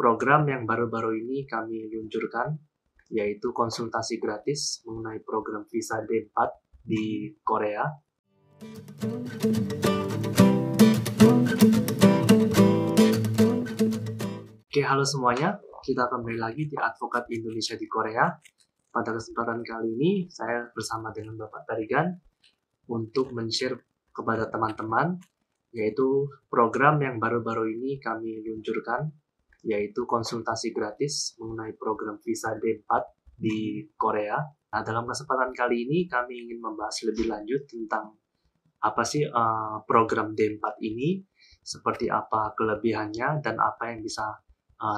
program yang baru-baru ini kami luncurkan, yaitu konsultasi gratis mengenai program visa D4 di Korea. Oke, halo semuanya. Kita kembali lagi di Advokat Indonesia di Korea. Pada kesempatan kali ini, saya bersama dengan Bapak Tarigan untuk men-share kepada teman-teman, yaitu program yang baru-baru ini kami luncurkan, yaitu konsultasi gratis mengenai program visa D4 di Korea. Nah, dalam kesempatan kali ini kami ingin membahas lebih lanjut tentang apa sih program D4 ini, seperti apa kelebihannya, dan apa yang bisa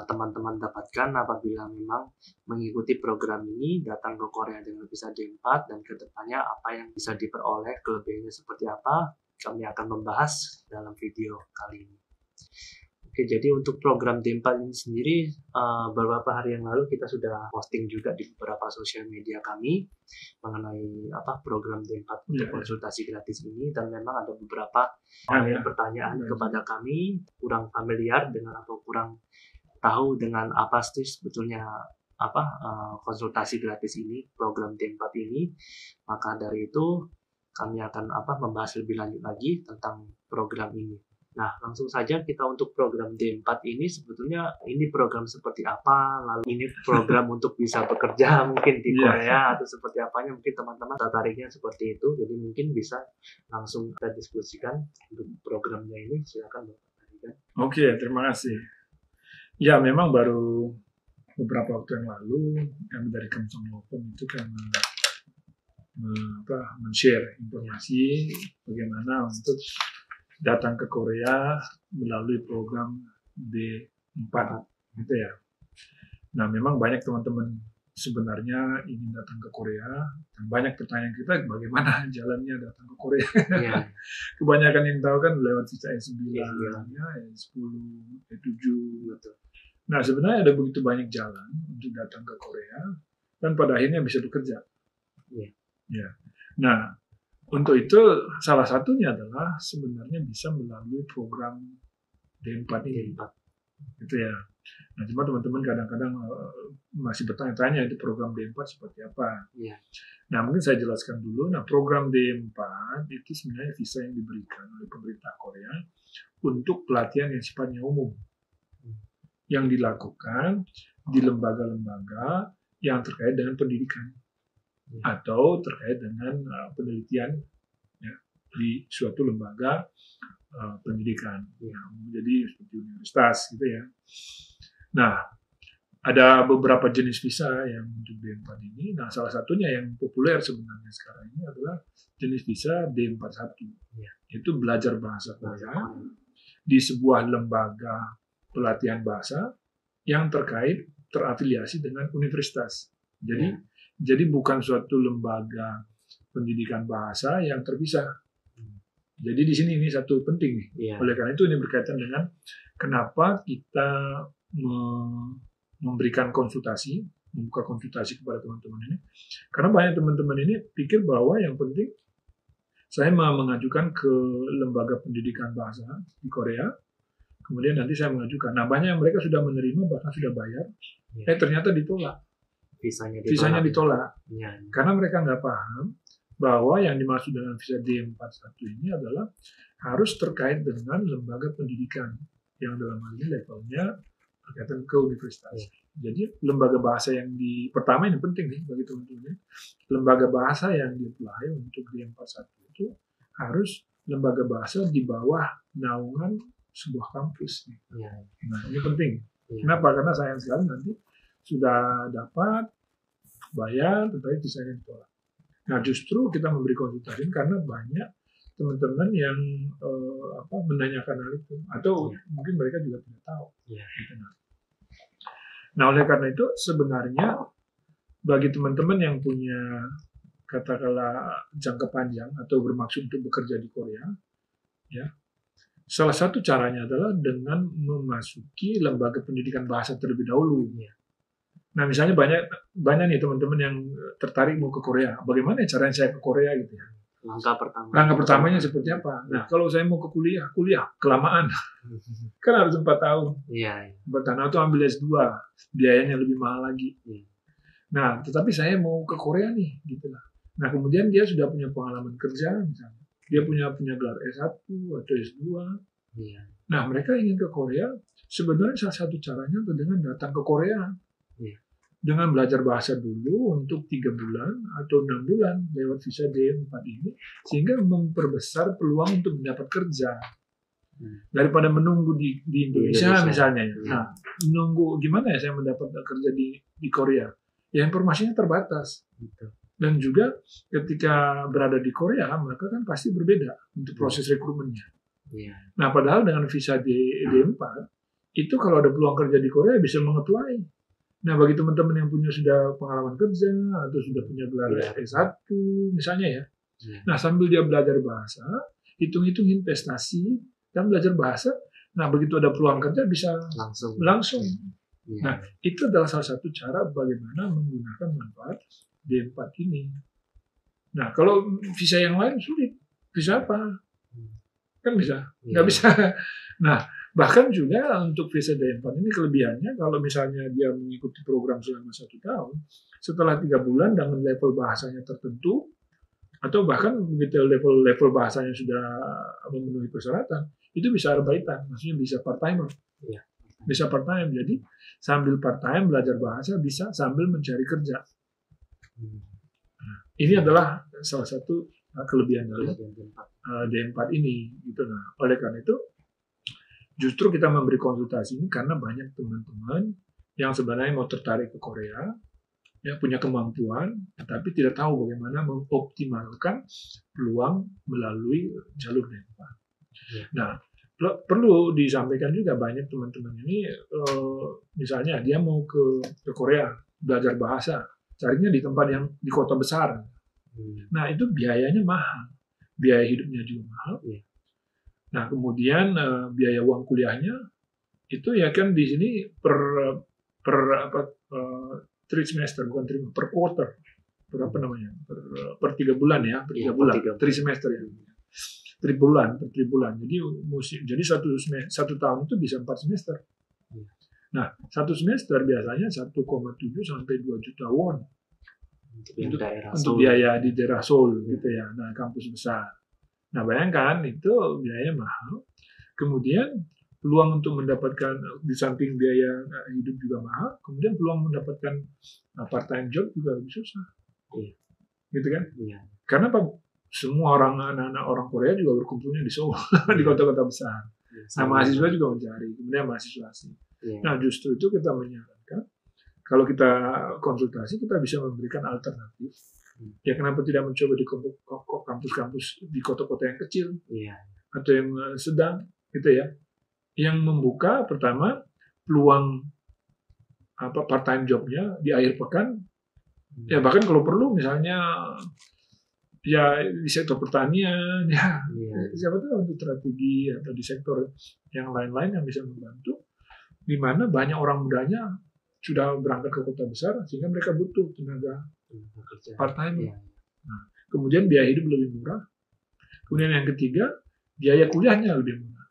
teman-teman dapatkan apabila memang mengikuti program ini, datang ke Korea dengan visa D4, dan kedepannya apa yang bisa diperoleh, kelebihannya seperti apa, kami akan membahas dalam video kali ini. Oke, jadi untuk program D4 ini sendiri, beberapa hari yang lalu kita sudah posting juga di beberapa sosial media kami mengenai program D4 untuk konsultasi gratis ini, dan memang ada beberapa pertanyaan kepada kami kurang familiar dengan atau kurang tahu dengan apa sih sebetulnya konsultasi gratis ini, program D4 ini. Maka dari itu kami akan membahas lebih lanjut lagi tentang program ini. Nah, langsung saja kita untuk program D4 ini, sebetulnya ini program seperti apa, lalu ini program untuk bisa bekerja mungkin di Korea atau seperti apanya, mungkin teman-teman tertariknya seperti itu. Jadi mungkin bisa langsung kita diskusikan untuk programnya ini. Silakan Bapak Tarigan. Oke, terima kasih. Ya, memang baru beberapa waktu yang lalu kami dari Kementerian Hukum itu kan men-share informasi bagaimana untuk datang ke Korea melalui program D4 gitu ya. Nah, memang banyak teman-teman sebenarnya ingin datang ke Korea, dan banyak pertanyaan kita bagaimana jalannya datang ke Korea. Kebanyakan yang tahu kan lewat visa E9, E10, E7 gitu. Nah, sebenarnya ada begitu banyak jalan untuk datang ke Korea dan pada akhirnya bisa bekerja. Ya. Nah, untuk itu salah satunya adalah sebenarnya bisa melalui program D4 ini. Gitu ya. Nah, cuma teman-teman kadang-kadang masih bertanya-tanya itu program D4 seperti apa. Nah, mungkin saya jelaskan dulu. Nah, program D4 itu sebenarnya visa yang diberikan oleh pemerintah Korea untuk pelatihan yang sifatnya umum, yang dilakukan di lembaga-lembaga yang terkait dengan pendidikan atau terkait dengan penelitian di suatu lembaga pendidikan. Jadi seperti universitas gitu ya. Nah, ada beberapa jenis visa yang untuk D4 ini. Nah, salah satunya yang populer sebenarnya sekarang ini adalah jenis visa D41. Itu belajar bahasa Korea di sebuah lembaga pelatihan bahasa yang terafiliasi dengan universitas. Jadi bukan suatu lembaga pendidikan bahasa yang terpisah. Jadi di sini ini satu penting nih. Oleh karena itu ini berkaitan dengan kenapa kita memberikan konsultasi, membuka konsultasi kepada teman-teman ini. Karena banyak teman-teman ini pikir bahwa yang penting saya mau mengajukan ke lembaga pendidikan bahasa di Korea, kemudian nanti saya mengajukan. Nah, banyak yang mereka sudah menerima, bahkan sudah bayar, ternyata ditolak. Visanya ditolak. Karena mereka nggak paham bahwa yang dimaksud dengan visa D41 ini adalah harus terkait dengan lembaga pendidikan yang dalam hal ini levelnya berkaitan ke universitas. Jadi lembaga bahasa yang pertama ini penting nih bagi teman-teman. Lembaga bahasa yang di-apply untuk D41 itu harus lembaga bahasa di bawah naungan sebuah kampus. Nah, ini penting. Kenapa? Karena sayang sekali nanti sudah dapat bayar, tetapi visanya ditolak. Nah, justru kita memberi konsultasi karena banyak teman-teman yang menanyakan hal itu, atau mungkin mereka juga tidak tahu. Nah, oleh karena itu sebenarnya bagi teman-teman yang punya katakanlah jangka panjang atau bermaksud untuk bekerja di Korea, salah satu caranya adalah dengan memasuki lembaga pendidikan bahasa terlebih dahulu. Nah, misalnya banyak nih teman-teman yang tertarik mau ke Korea. Bagaimana caranya saya ke Korea gitu ya? Langkah pertamanya seperti apa? Nah, kalau saya mau ke kuliah kelamaan. Kan harus 4 tahun. Iya. 4 tahun itu ambil S2, biayanya lebih mahal lagi. Iya. Nah, tetapi saya mau ke Korea nih, gitu lah. Nah, kemudian dia sudah punya pengalaman kerja, misalnya. Dia punya gelar S1 atau S2. Iya. Nah, mereka ingin ke Korea, sebenarnya salah satu caranya dengan datang ke Korea. Iya. Dengan belajar bahasa dulu untuk 3 bulan atau 6 bulan lewat visa D4 ini, sehingga memperbesar peluang untuk mendapat kerja. Daripada menunggu di Indonesia misalnya. Nah, menunggu gimana ya saya mendapat kerja di Korea? Ya informasinya terbatas. Dan juga ketika berada di Korea, mereka kan pasti berbeda untuk proses rekrutmennya. Nah, padahal dengan visa D4, itu kalau ada peluang kerja di Korea bisa mengapply. Nah, bagi teman-teman yang sudah pengalaman kerja atau sudah punya gelar S1 misalnya ya. Nah, sambil dia belajar bahasa, hitung-hitung investasi dan belajar bahasa, nah begitu ada peluang kerja bisa langsung. Nah, itu adalah salah satu cara bagaimana menggunakan manfaat D4 ini. Nah, kalau visa yang lain sulit. Visa apa? Kan bisa. Nggak bisa. Nah, bahkan juga untuk visa D4 ini kelebihannya kalau misalnya dia mengikuti program selama 1 tahun, setelah 3 bulan dengan level bahasanya tertentu, atau bahkan begitu level bahasanya sudah memenuhi persyaratan, itu bisa arbaitan, maksudnya bisa part-timer. Bisa part-time, jadi sambil part-time belajar bahasa bisa sambil mencari kerja. Nah, ini adalah salah satu kelebihan dari D4 ini. Gitu. Nah, oleh karena itu, justru kita memberi konsultasi ini karena banyak teman-teman yang sebenarnya mau tertarik ke Korea, yang punya kemampuan, tapi tidak tahu bagaimana mengoptimalkan peluang melalui jalur D4. Nah, perlu disampaikan juga banyak teman-teman ini, misalnya dia mau ke Korea belajar bahasa, carinya di tempat yang di kota besar. Nah, itu biayanya mahal, biaya hidupnya juga mahal. Nah, kemudian biaya uang kuliahnya itu ya kan di sini per 3 semester, bukan per quarter, per 3 bulan ya, per 3 bulan, 3 semester ya, 3 bulan. Jadi satu tahun itu bisa 4 semester. Nah, 1 semester biasanya 1,7 sampai 2 juta won untuk biaya di daerah Seoul gitu ya. Nah, kampus besar. Nah, bayangkan itu biayanya mahal. Kemudian peluang untuk mendapatkan, di samping biaya hidup juga mahal, kemudian peluang mendapatkan part-time job juga lebih susah. Gitu kan? Karena apa? Semua anak-anak orang Korea juga berkumpulnya di Seoul, di kota-kota besar. Nah, mahasiswa juga mencari, kemudian mahasiswa asing. Nah, justru itu kita menyarankan, kalau kita konsultasi, kita bisa memberikan alternatif. Ya, kenapa tidak mencoba di kampus-kampus di kota-kota yang kecil atau yang sedang, gitu ya, yang membuka pertama peluang part-time jobnya di akhir pekan, ya bahkan kalau perlu misalnya ya di sektor pertanian, ya siapa tahu untuk strategi atau di sektor yang lain-lain yang bisa membantu, di mana banyak orang mudanya sudah berangkat ke kota besar sehingga mereka butuh tenaga part-time. Nah, kemudian biaya hidup lebih murah. Kemudian yang ketiga, biaya kuliahnya lebih murah.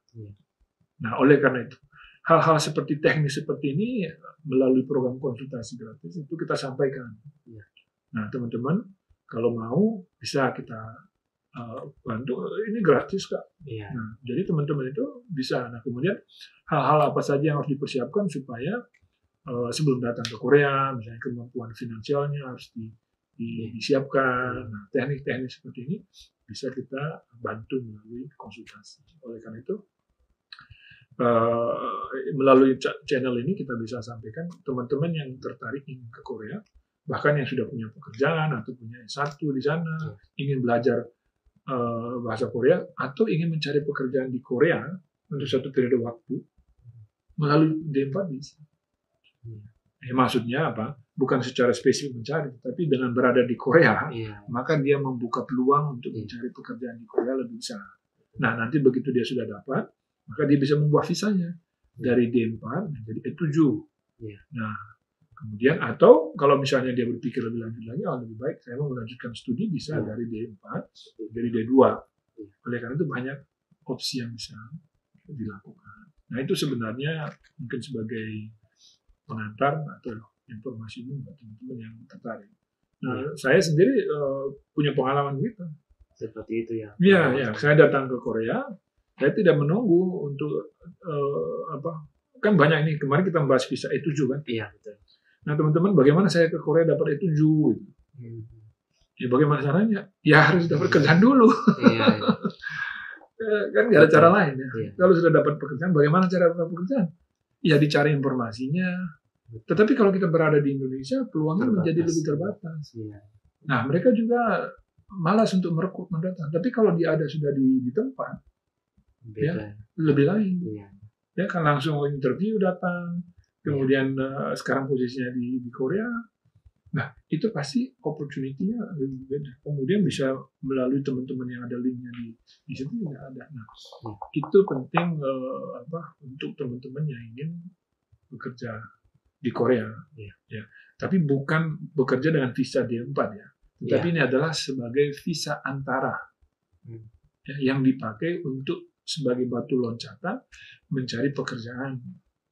Nah, oleh karena itu, hal-hal seperti teknis seperti ini melalui program konsultasi gratis itu kita sampaikan. Nah, teman-teman, kalau mau bisa kita bantu. Ini gratis, Kak. Nah, jadi teman-teman itu bisa. Nah, kemudian hal-hal apa saja yang harus dipersiapkan supaya sebelum datang ke Korea, misalnya kemampuan finansialnya harus disiapkan. Nah, teknik-teknik seperti ini bisa kita bantu melalui konsultasi. Oleh karena itu, melalui channel ini kita bisa sampaikan teman-teman yang tertarik ingin ke Korea, bahkan yang sudah punya pekerjaan atau punya S1 di sana, ingin belajar bahasa Korea atau ingin mencari pekerjaan di Korea untuk satu periode waktu, melalui D4 bisa. Maksudnya apa? Bukan secara spesifik mencari, tapi dengan berada di Korea, maka dia membuka peluang untuk mencari pekerjaan di Korea lebih besar. Nah, nanti begitu dia sudah dapat, maka dia bisa membuat visanya dari D4 menjadi E7. Nah, Kemudian atau kalau misalnya dia berpikir lebih lanjut lagi, lebih baik saya mau melanjutkan studi bisa dari D4, dari D2. Oleh karena itu banyak opsi yang bisa dilakukan. Nah itu sebenarnya mungkin sebagai pengantar atau informasi umum buat teman-teman yang tertarik. Nah, saya sendiri punya pengalaman gitu. Seperti itu ya. Iya, saya datang ke Korea, saya tidak menunggu untuk kan banyak ini, kemarin kita membahas visa E7 kan. Iya, betul. Nah teman-teman, bagaimana saya ke Korea dapat E7 gitu. Ya bagaimana caranya? Ya harus dapat pekerjaan dulu. Iya. Kan nggak ada cara lain ya. Iya. Kalau sudah dapat pekerjaan, bagaimana cara dapat pekerjaan? Ya dicari informasinya. Tetapi kalau kita berada di Indonesia, peluangnya menjadi lebih terbatas. Iya. Nah mereka juga malas untuk merekrut mendatang. Tapi kalau dia ada sudah di tempat, ya lebih lain. Iya. Ya kan langsung interview datang. Kemudian sekarang posisinya di Korea. Nah, itu pasti opportunity-nya lebih beda. Kemudian bisa melalui teman-teman yang ada link-nya di situ tidak ada. Nah, itu penting untuk teman-teman yang ingin bekerja di Korea. Ya. Tapi bukan bekerja dengan visa D4 ya. Tetapi ini adalah sebagai visa antara ya, yang dipakai untuk sebagai batu loncatan mencari pekerjaan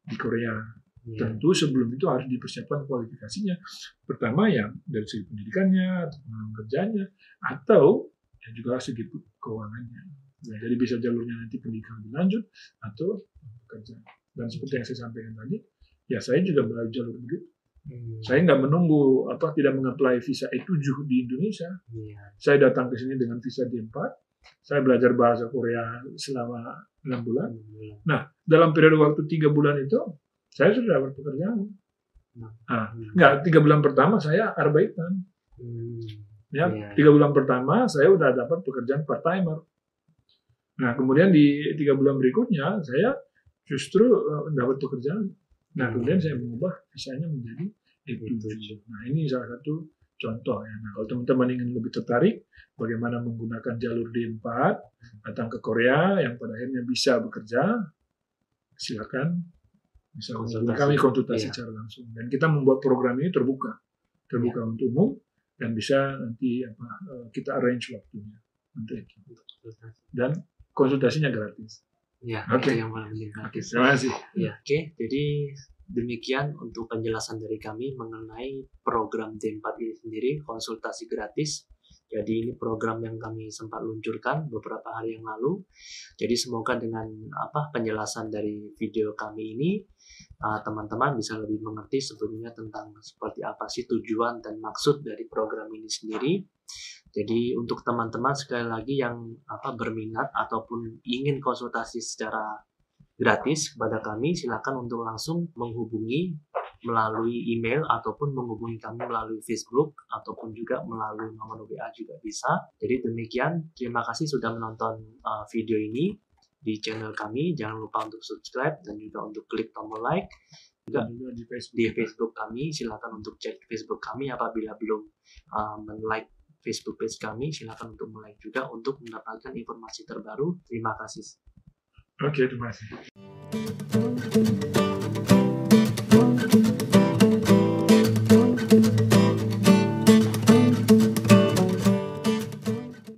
di Korea. Tentu sebelum itu harus dipersiapkan kualifikasinya. Pertama ya dari segi pendidikannya, atau pengalaman kerjanya, atau ya juga segi keuangannya. Nah, jadi bisa jalurnya nanti pendidikan lebih lanjut atau bekerja. Dan seperti yang saya sampaikan tadi, ya saya juga melalui jalur begitu. Saya nggak menunggu tidak mengapply visa E7 di Indonesia. Saya datang ke sini dengan visa D4. Saya belajar bahasa Korea selama 6 bulan. Nah, dalam periode waktu 3 bulan itu saya sudah dapat pekerjaan. Enggak, 3 bulan pertama saya arbeitan. Ya, 3 bulan pertama saya sudah dapat pekerjaan part-timer. Nah, kemudian di 3 bulan berikutnya saya justru dapat pekerjaan. Nah, kemudian saya mengubah visanya menjadi E7. Nah, ini salah satu contoh ya. Nah, kalau teman-teman ingin lebih tertarik bagaimana menggunakan jalur D4 datang ke Korea yang pada akhirnya bisa bekerja, silakan bisa kami konsultasi secara langsung. Dan kita membuat program ini terbuka untuk umum dan bisa nanti kita arrange waktunya untuk itu. Dan konsultasinya gratis. Ya, itu yang paling gratis. Terima kasih. Ya, jadi demikian untuk penjelasan dari kami mengenai program D4 ini sendiri, konsultasi gratis. Jadi ini program yang kami sempat luncurkan beberapa hari yang lalu. Jadi semoga dengan penjelasan dari video kami ini teman-teman bisa lebih mengerti sebetulnya tentang seperti apa sih tujuan dan maksud dari program ini sendiri. Jadi untuk teman-teman sekali lagi yang berminat ataupun ingin konsultasi secara gratis kepada kami, silakan untuk langsung menghubungi melalui email ataupun menghubungi kami melalui Facebook ataupun juga melalui nomor WA juga bisa. Jadi demikian, terima kasih sudah menonton video ini di channel kami. Jangan lupa untuk subscribe dan juga untuk klik tombol like. Juga di Facebook kami, silakan untuk cek Facebook kami apabila belum men-like Facebook page kami, silakan untuk like juga untuk mendapatkan informasi terbaru. Terima kasih. Oke, terima kasih.